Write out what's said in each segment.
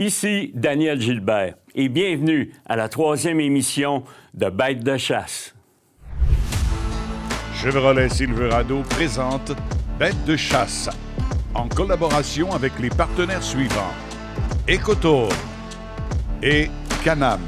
Ici Daniel Gilbert et bienvenue à la 3e émission de Bêtes de chasse. Chevrolet Silverado présente Bêtes de chasse en collaboration avec les partenaires suivants: Écotour et Can-Am.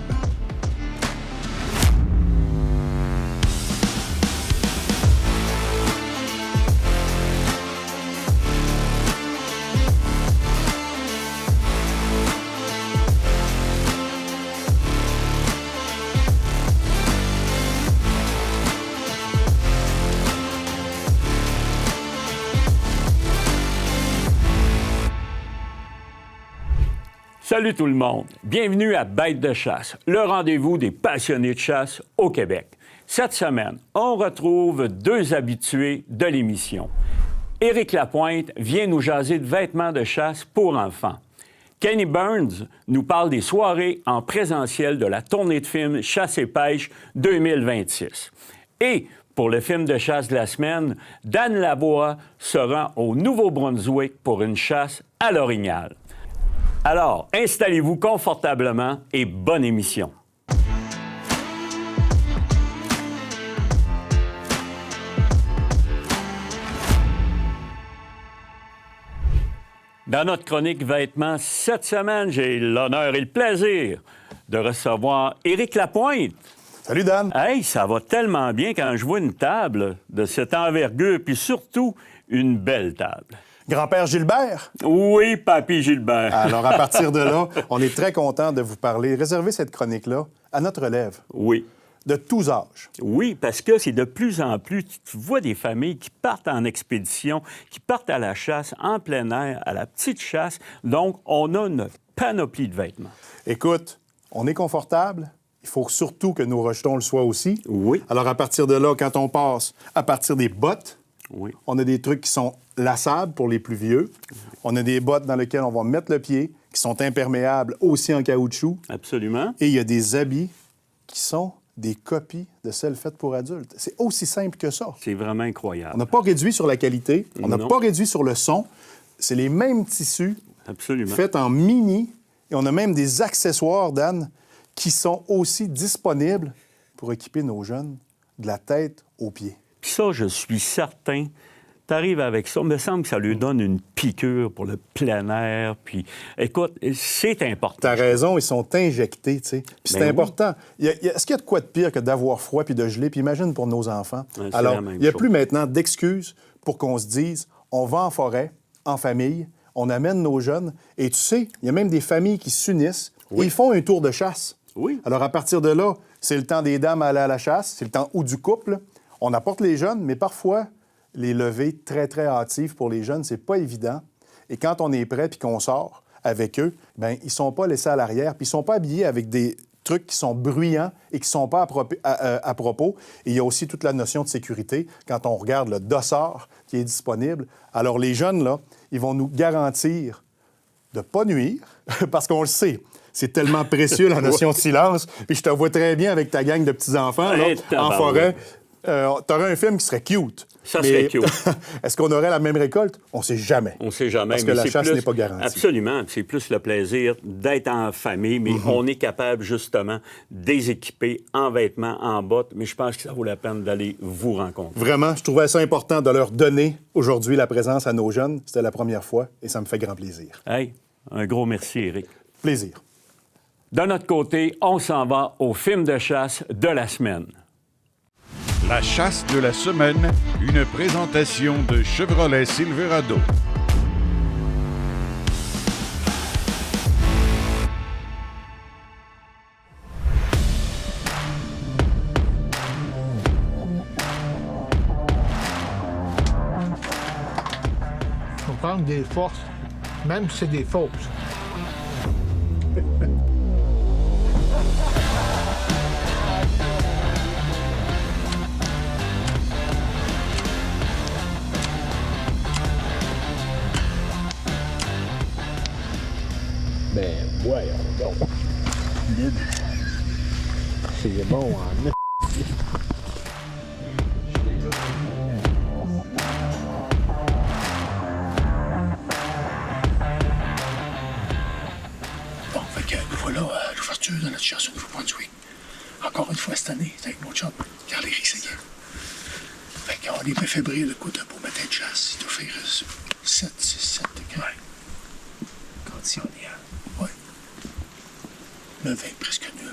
Salut tout le monde, bienvenue à Bêtes de chasse, le rendez-vous des passionnés de chasse au Québec. Cette semaine, on retrouve deux habitués de l'émission. Éric Lapointe vient nous jaser de vêtements de chasse pour enfants. Kenny Burns nous parle des soirées en présentiel de la tournée de films Chasse et pêche 2026. Et pour le film de chasse de la semaine, Dan Lavoie se rend au Nouveau-Brunswick pour une chasse à l'orignal. Alors, installez-vous confortablement et bonne émission. Dans notre chronique vêtements, cette semaine, j'ai l'honneur et le plaisir de recevoir Éric Lapointe. Salut, Dan. Hey, ça va tellement bien quand je vois une table de cette envergure, puis surtout une belle table. Grand-père Gilbert? Oui, papy Gilbert. Alors, à partir de là, on est très content de vous parler. Réservez cette chronique-là à notre relève. Oui. De tous âges. Oui, parce que c'est de plus en plus, tu vois des familles qui partent en expédition, qui partent à la chasse, en plein air, à la petite chasse. Donc, on a une panoplie de vêtements. Écoute, on est confortable. Il faut surtout que nos rejetons le soient aussi. Oui. Alors, à partir de là, quand on passe à partir des bottes, Oui. on a des trucs qui sont lassables pour les plus vieux. On a des bottes dans lesquelles on va mettre le pied, qui sont imperméables aussi en caoutchouc. Absolument. Et il y a des habits qui sont des copies de celles faites pour adultes. C'est aussi simple que ça. C'est vraiment incroyable. On n'a pas réduit sur la qualité, on n'a Non. pas réduit sur le son. C'est les mêmes tissus Absolument. faits en mini. Et on a même des accessoires, Dan, qui sont aussi disponibles pour équiper nos jeunes de la tête aux pieds. Puis ça, je suis certain, tu arrives avec ça, il me semble que ça lui donne une piqûre pour le plein air. Puis, écoute, c'est important. T'as raison, ils sont injectés, tu sais. Puis c'est Ben oui. important. Est-ce qu'il y a de quoi de pire que d'avoir froid puis de geler? Puis imagine pour nos enfants. Ouais, c'est Alors, la même il n'y a chose. plus maintenant d'excuses pour qu'on se dise, on va en forêt, en famille, on amène nos jeunes. Et tu sais, il y a même des familles qui s'unissent et ils font un tour de chasse. Oui. Alors, à partir de là, c'est le temps des dames à aller à la chasse, c'est le temps ou du couple. On apporte les jeunes, mais parfois, les levées très, très hâtives pour les jeunes, c'est pas évident. Et quand on est prêt puis qu'on sort avec eux, bien, ils sont pas laissés à l'arrière, puis ils sont pas habillés avec des trucs qui sont bruyants et qui sont pas à propos. Et il y a aussi toute la notion de sécurité quand on regarde le dossard qui est disponible. Alors, les jeunes, là, ils vont nous garantir de pas nuire, parce qu'on le sait. C'est tellement précieux, la notion de silence. Puis je te vois très bien avec ta gang de petits-enfants, là, Hey, en tabarouette. forêt. T'aurais un film qui serait cute. Ça serait cute. Est-ce qu'on aurait la même récolte? On ne sait jamais. On ne sait jamais. Parce que mais la c'est chasse plus- n'est pas garantie. Absolument. C'est plus le plaisir d'être en famille, mais on est capable, justement, d'équiper en vêtements, en bottes. Mais je pense que ça vaut la peine d'aller vous rencontrer. Vraiment, je trouvais ça important de leur donner aujourd'hui la présence à nos jeunes. C'était la première fois et ça me fait grand plaisir. Hey, un gros merci, Éric. Plaisir. De notre côté, on s'en va au film de chasse de la semaine. La chasse de la semaine, une présentation de Chevrolet Silverado. Il faut prendre des forces, même si c'est des fausses. Ben, voyons donc. C'est bon, hein? que nous voilà à l'ouverture de notre chasse au Nouveau-Brunswick. Encore une fois cette année, c'est avec mon chum, Carl-Éric Séguin. Fait qu'on est bien fébrile, écoute, un beau matin de chasse. Il doit faire 7 degrés. Ouais. Condition idéale. Ouais. Le vin presque nul.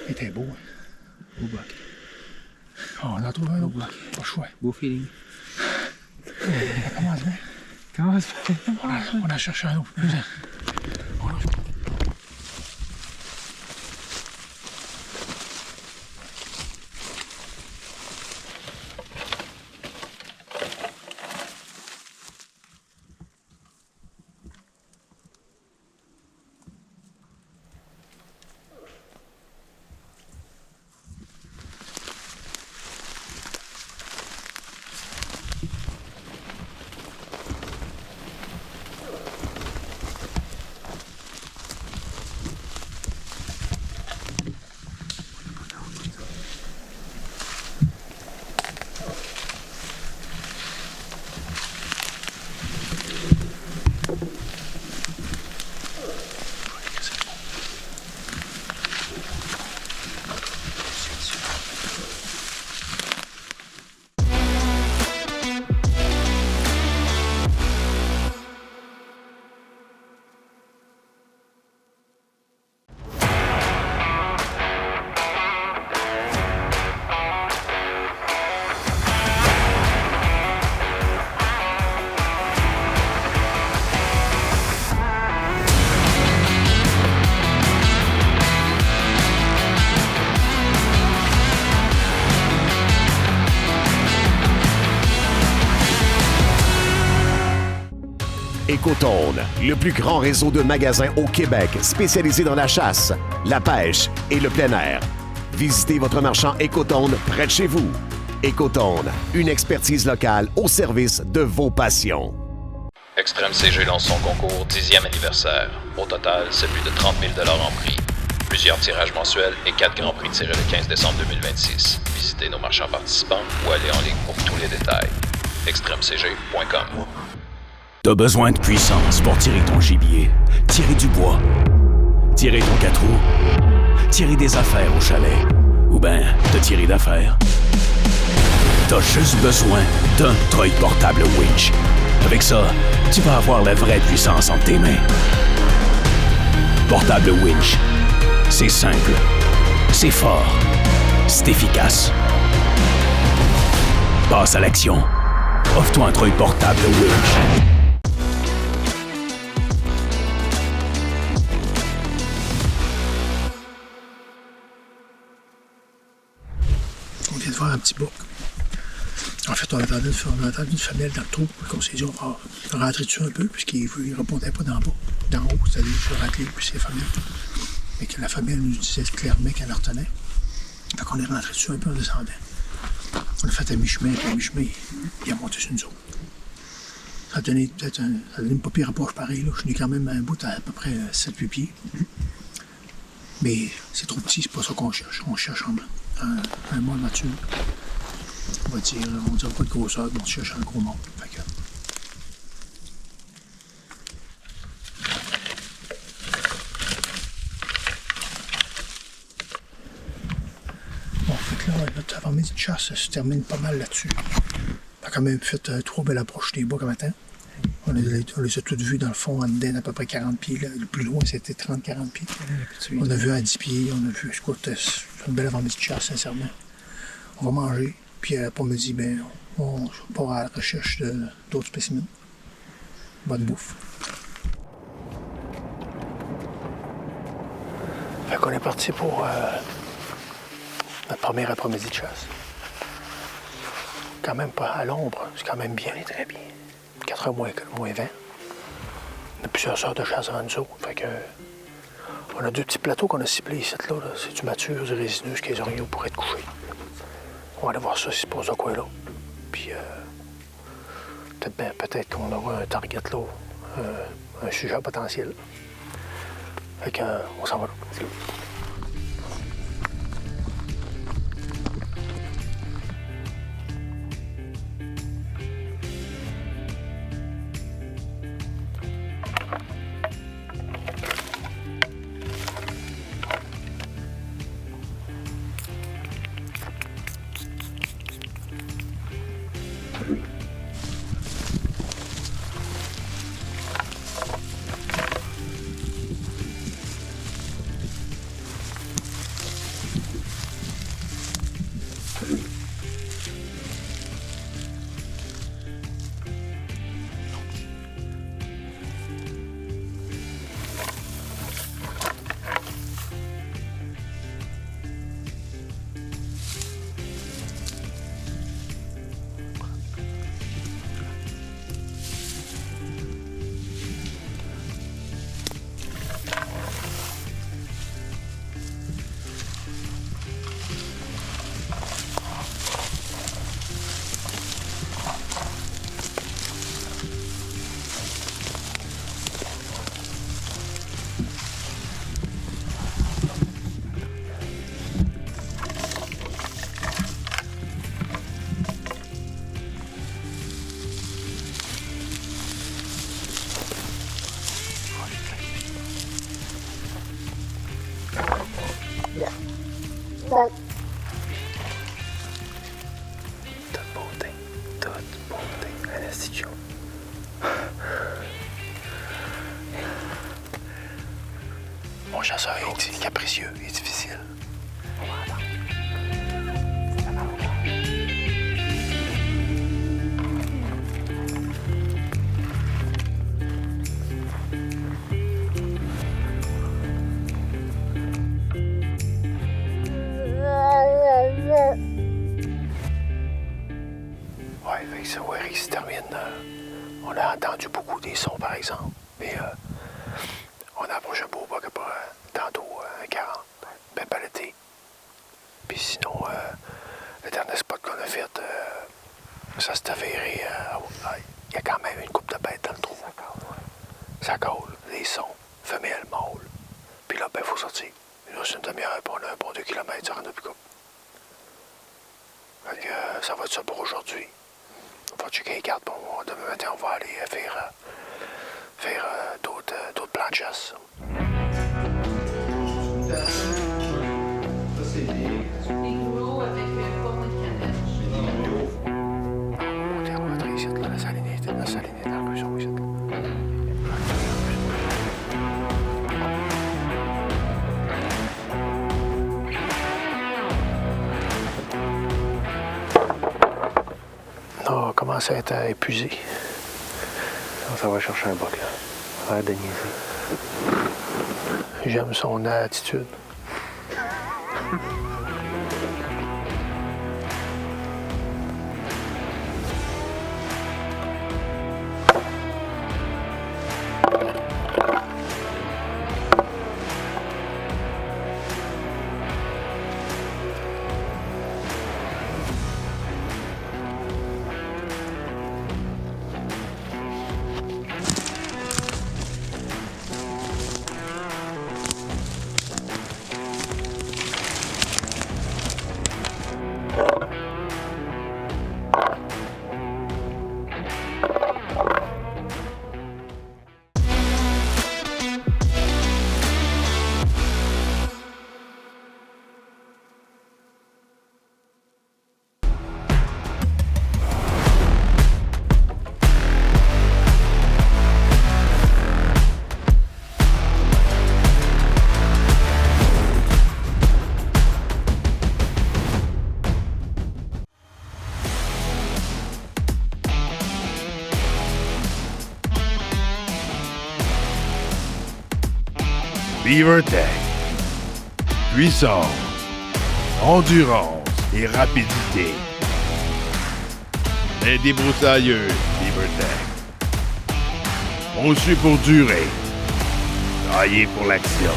Il était beau, hein? Beau buck. Oh, on en trouve un autre. Pas le choix. Beau feeling. Ça commence bien. Comment ça fait? On a cherché un autre. Écotone, le plus grand réseau de magasins au Québec spécialisé dans la chasse, la pêche et le plein air. Visitez votre marchand Écotone près de chez vous. Écotone, une expertise locale au service de vos passions. Extrême CG lance son concours 10e anniversaire. Au total, c'est plus de 30 000 $ en prix. Plusieurs tirages mensuels et 4 grands prix tirés le 15 décembre 2026. Visitez nos marchands participants ou allez en ligne pour tous les détails. extremecg.com. T'as besoin de puissance pour tirer ton gibier, tirer du bois, tirer ton 4 roues, tirer des affaires au chalet, ou ben te tirer d'affaires. T'as juste besoin d'un treuil portable winch. Avec ça, tu vas avoir la vraie puissance entre tes mains. Portable winch. C'est simple, c'est fort, c'est efficace. Passe à l'action. Offre-toi un treuil portable winch. On vient de voir un petit bouc. En fait, on entendait une femelle dans le trou. On s'est dit, on va rentrer dessus un peu, puisqu'il ne répondait pas d'en bas. D'en haut, c'est-à-dire je vais rentrer, puis c'est femelles. Mais que la femelle nous disait clairement qu'elle la retenait. Fait qu'on est rentré dessus un peu en descendant. On a fait un mi-chemin, puis un mi-chemin, il a monté sur nous autres. Ça a donné peut-être une pas pire approche pareil. Là. Je suis quand même un bout à peu près 7-8 pieds. Mais c'est trop petit, c'est pas ça qu'on cherche. On cherche un mâle mature. On va dire, on ne dira pas de grosseur, mais on cherche un gros mâle. Fait que... Bon, fait que là, notre avant-midi de chasse se termine pas mal là-dessus. On a quand même fait 3 belles approches des bois comme matin. On les a toutes vues dans le fond, en dedans d'à peu près 40 pieds. Là. Le plus loin, c'était 30-40 pieds. On a vu à 10 pieds, on a vu, écoute, c'est une belle avant-midi de chasse, sincèrement. On va manger. Puis après, on me dit, ben, on part à la recherche d'autres spécimens. Bonne bouffe. Fait qu'on est parti pour notre premier après-midi de chasse. Quand même pas à l'ombre, c'est quand même bien, très bien. 4 heures moins 20. On a plusieurs heures de chasse avant nous autres. Fait que, on a 2 petits plateaux qu'on a ciblés ici, là. C'est du mature, du résineux, ce que les orignaux pourraient être couchés. On va aller voir ça s'il se pose de quoi là. Puis peut-être qu'on aura un target là, un sujet potentiel. Fait que, on s'en va là. Toute beauté à l'institution. Mon chasseur est capricieux et difficile. On va attendre. Ouais, fait que ça, ouais, il se termine. On a entendu beaucoup des sons, par exemple. Mais on a approché un beau bug tantôt, un 40, ben paleté. Puis sinon, le dernier spot qu'on a fait, ça s'est avéré. Il y a quand même une coupe de bêtes dans le trou. Ça colle, les sons, femelle, mâle. Puis là, ben, il faut sortir. Il reste une demi-heure, puis on a un bon 2 km, ça rend plus coupe. Fait que ça va être ça pour aujourd'hui. On va checker les cartes. Bon, demain matin, on va aller faire d'autres plans de chasse. On va rentrer ici, la salinité dans le buisson ici. On commence à être épuisé. Ça va chercher un boc, là. Ça va de niaiser. J'aime son attitude. BeaverTech. Puissance, endurance et rapidité. Les débroussailleux BeaverTech. Conçu pour durer. Taillé pour l'action.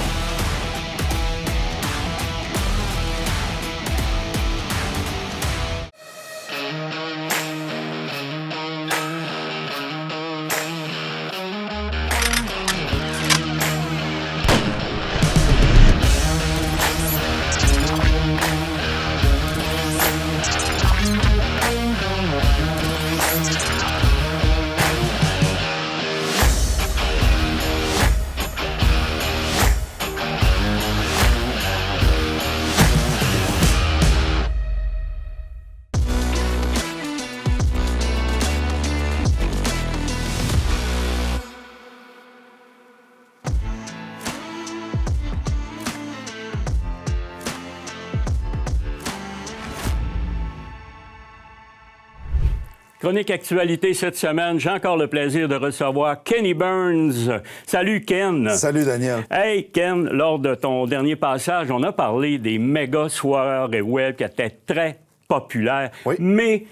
Chronique actualité cette semaine, j'ai encore le plaisir de recevoir Kenny Burns. Salut Ken. Salut Daniel. Hey Ken, lors de ton dernier passage, on a parlé des méga soirées web qui étaient très populaires. Oui. Mais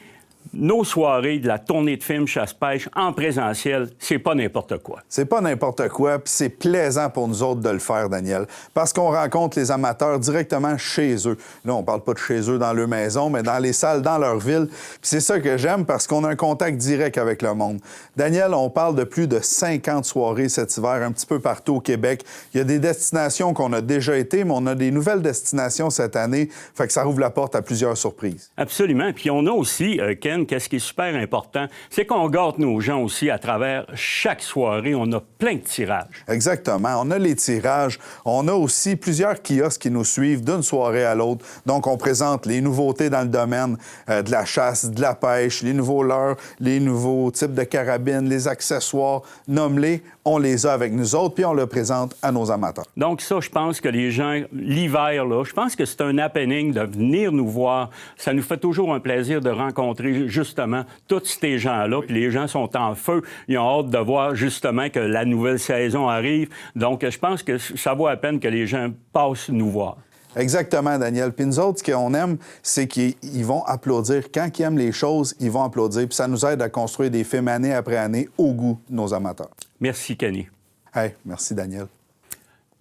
nos soirées de la tournée de films chasse-pêche en présentiel, c'est pas n'importe quoi. C'est pas n'importe quoi, puis c'est plaisant pour nous autres de le faire, Daniel, parce qu'on rencontre les amateurs directement chez eux. Là, on parle pas de chez eux dans leur maison, mais dans les salles, dans leur ville. Puis c'est ça que j'aime, parce qu'on a un contact direct avec le monde. Daniel, on parle de plus de 50 soirées cet hiver, un petit peu partout au Québec. Il y a des destinations qu'on a déjà été, mais on a des nouvelles destinations cette année, fait que ça ouvre la porte à plusieurs surprises. Absolument. Puis on a aussi, Ken, qu'est-ce qui est super important, c'est qu'on gâte nos gens aussi à travers chaque soirée. On a plein de tirages. Exactement. On a les tirages. On a aussi plusieurs kiosques qui nous suivent d'une soirée à l'autre. Donc, on présente les nouveautés dans le domaine de la chasse, de la pêche, les nouveaux leurres, les nouveaux types de carabines, les accessoires. Nomme-les, on les a avec nous autres, puis on le présente à nos amateurs. Donc ça, je pense que les gens, l'hiver, là, je pense que c'est un happening de venir nous voir. Ça nous fait toujours un plaisir de rencontrer justement tous ces gens-là. Puis les gens sont en feu. Ils ont hâte de voir justement que la nouvelle saison arrive. Donc je pense que ça vaut la peine que les gens passent nous voir. Exactement, Daniel. Puis nous autres, ce qu'on aime, c'est qu'ils vont applaudir. Quand ils aiment les choses, ils vont applaudir. Puis ça nous aide à construire des films année après année au goût de nos amateurs. Merci, Kenny. Hey, merci, Daniel.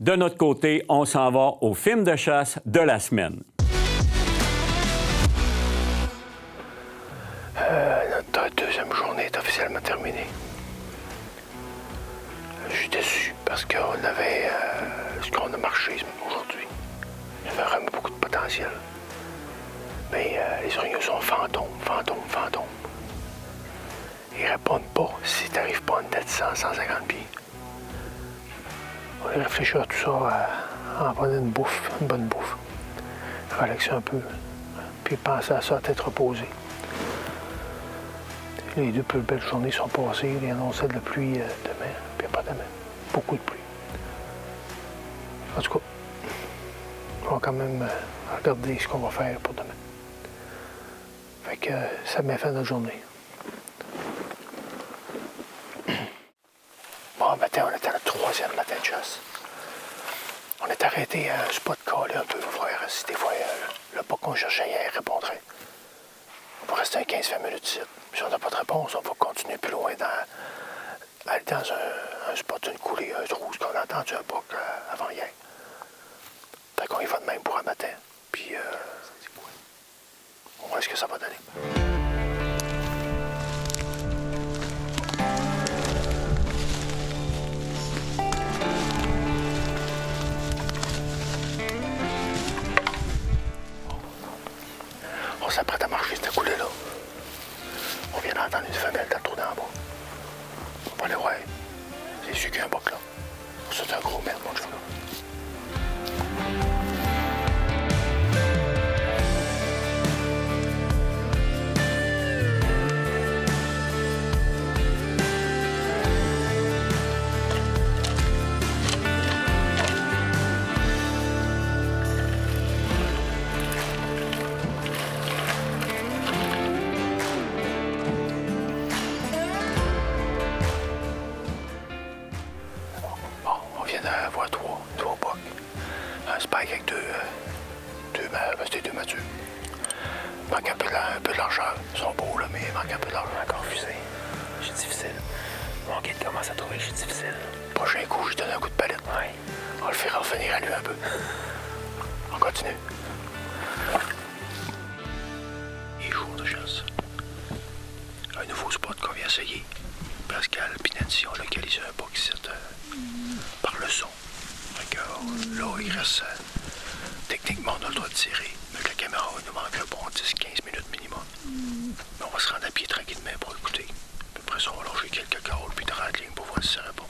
De notre côté, on s'en va au film de chasse de la semaine. Notre deuxième journée est officiellement terminée. Je suis déçu parce qu'on avait ce qu'on a marché aujourd'hui. Il y avait vraiment beaucoup de potentiel. Mais les orignaux sont fantômes. Ils répondent pas si t'arrives pas à une date 150 pieds. On va réfléchir à tout ça en prenant une bonne bouffe. Relaxer un peu. Puis penser à ça à tête reposée. Les deux plus belles journées sont passées. Il y a annoncé de la pluie demain, puis pas demain. Beaucoup de pluie. En tout cas, on va quand même regarder ce qu'on va faire pour demain. Fait que ça met fin à notre journée. Bon, matin, on était à la 3e matin de chasse. On est arrêté à un spot collé un peu pour voir si des fois le pas qu'on cherchait hier répondrait. On va rester 15-20 minutes ici. Si on n'a pas de réponse, on va continuer plus loin aller dans un spot, une coulée, un trou, ce qu'on a entendu un bouc avant hier. Fait qu'on y va de même pour un matin. Puis, on voit ce que ça va donner. On s'apprête à marcher cette coulée-là. On vient d'entendre une femelle dans le trou d'en bas. On va aller voir. C'est sûr qu'il y a un boc là. C'est un gros merde, mon chum. manque un peu de largeur. Ils sont beaux, là, mais il manque un peu de largeur. Encore fusé. J'ai difficile. Mon guide commence à trouver que j'ai difficile. Prochain coup, je donne un coup de palette. Ouais. On le fera revenir à lui un peu. On continue. Et jour de chasse. Un nouveau spot qu'on vient essayer. Pascal Pinanti ont localisé un bug ici par le son. Regarde, là, il reste... techniquement, on a le droit de tirer. Mais avec la caméra, il nous manque un bon 10-15 minutes minimum. Mais on va se rendre à pied tranquillement pour écouter. Puis après ça, on va lâcher quelques caroles puis de rattling pour voir si ça répond.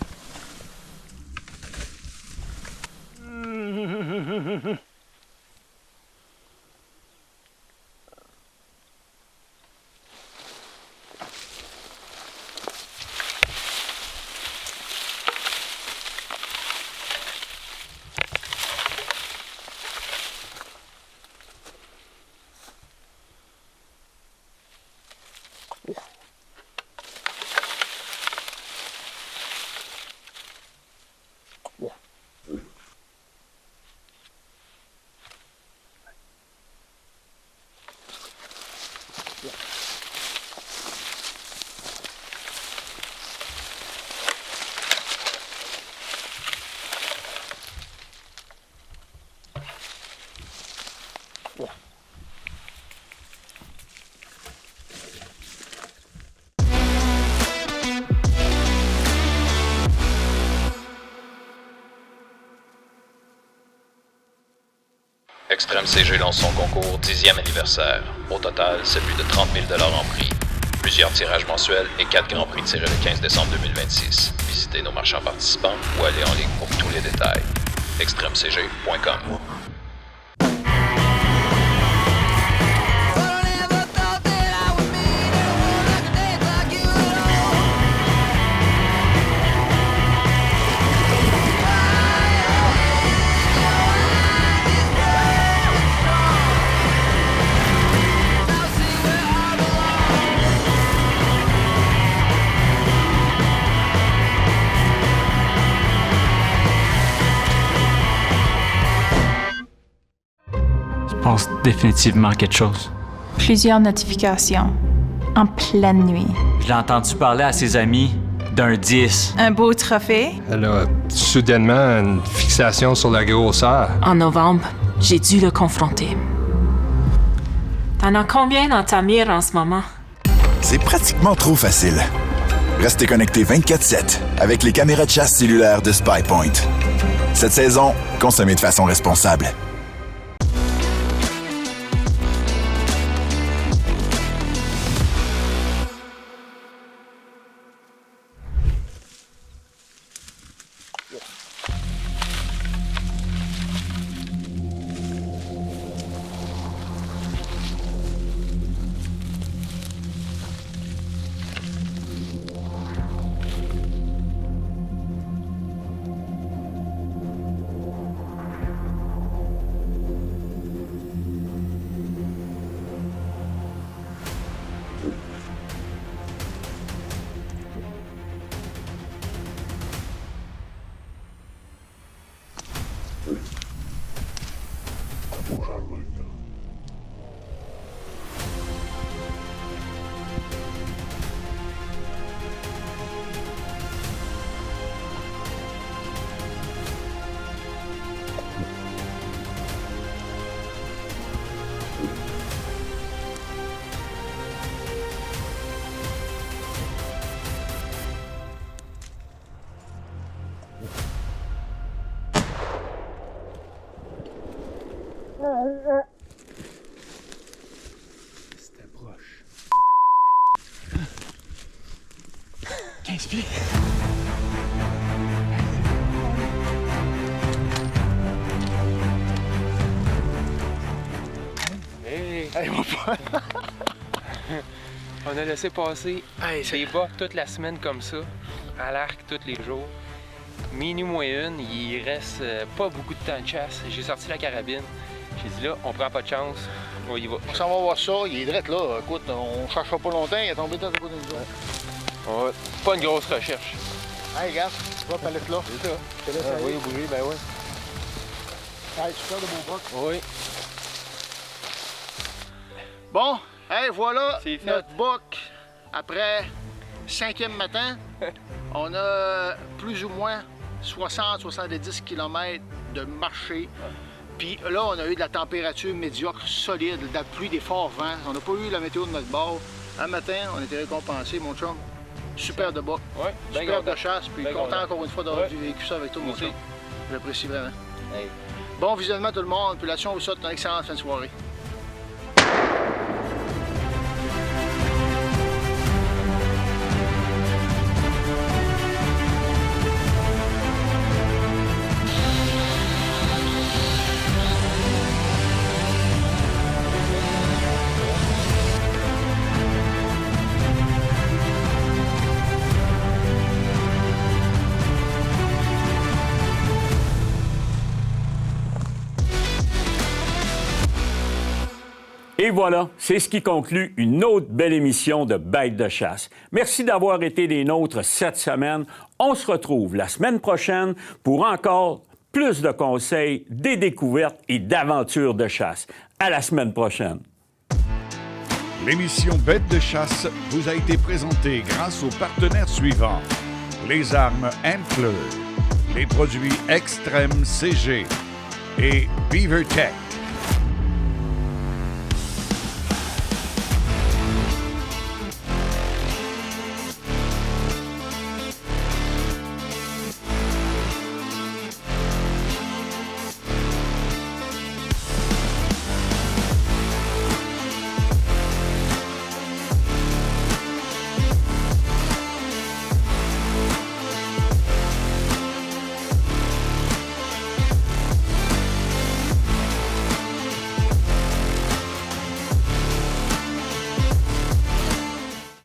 Extrême CG lance son concours 10e anniversaire. Au total, c'est plus de 30 000 $ en prix. Plusieurs tirages mensuels et 4 grands prix tirés le 15 décembre 2026. Visitez nos marchands participants ou allez en ligne pour tous les détails. extremecg.com. Je pense définitivement à quelque chose. Plusieurs notifications. En pleine nuit. Je l'ai entendu parler à ses amis d'un 10. Un beau trophée. Elle a soudainement une fixation sur la grosseur. En novembre, j'ai dû le confronter. T'en as combien dans ta mire en ce moment? C'est pratiquement trop facile. Restez connectés 24/7 avec les caméras de chasse cellulaires de SpyPoint. Cette saison, consommez de façon responsable. C'était proche. 15 pieds. Hey! Hey, mon pote! On a laissé passer des bocs toute la semaine comme ça, à l'arc tous les jours. Minuit moins une, il reste pas beaucoup de temps de chasse. J'ai sorti la carabine. J'ai dit là, on prend pas de chance, on y va. On s'en va voir ça, il est drette là. Écoute, on cherchera pas longtemps, il est tombé dans le bout de nous. Ouais. Pas une grosse recherche. Hey, regarde, tu vois, palette là. C'est ça. Je te laisse aller. Oui, bouger, ben oui. Hey, super de beau boc. Oui. Bon, hey, voilà notre bouc après 5e matin. On a plus ou moins 60-70 km de marché. Puis là, on a eu de la température médiocre, solide, de la pluie, des forts vents. On n'a pas eu la météo de notre bord. Un matin, on était récompensés, mon chum. Super de bouc, super de chasse, puis content encore une fois d'avoir vécu ça avec toi, mon chum. J'apprécie vraiment. Hey. Bon visionnement tout le monde, puis là-dessus, on vous souhaite une excellente fin de soirée. Et voilà, c'est ce qui conclut une autre belle émission de Bêtes de chasse. Merci d'avoir été des nôtres cette semaine. On se retrouve la semaine prochaine pour encore plus de conseils, des découvertes et d'aventures de chasse. À la semaine prochaine. L'émission Bêtes de chasse vous a été présentée grâce aux partenaires suivants. Les armes Antler, les produits Extreme CG et BeaverTech.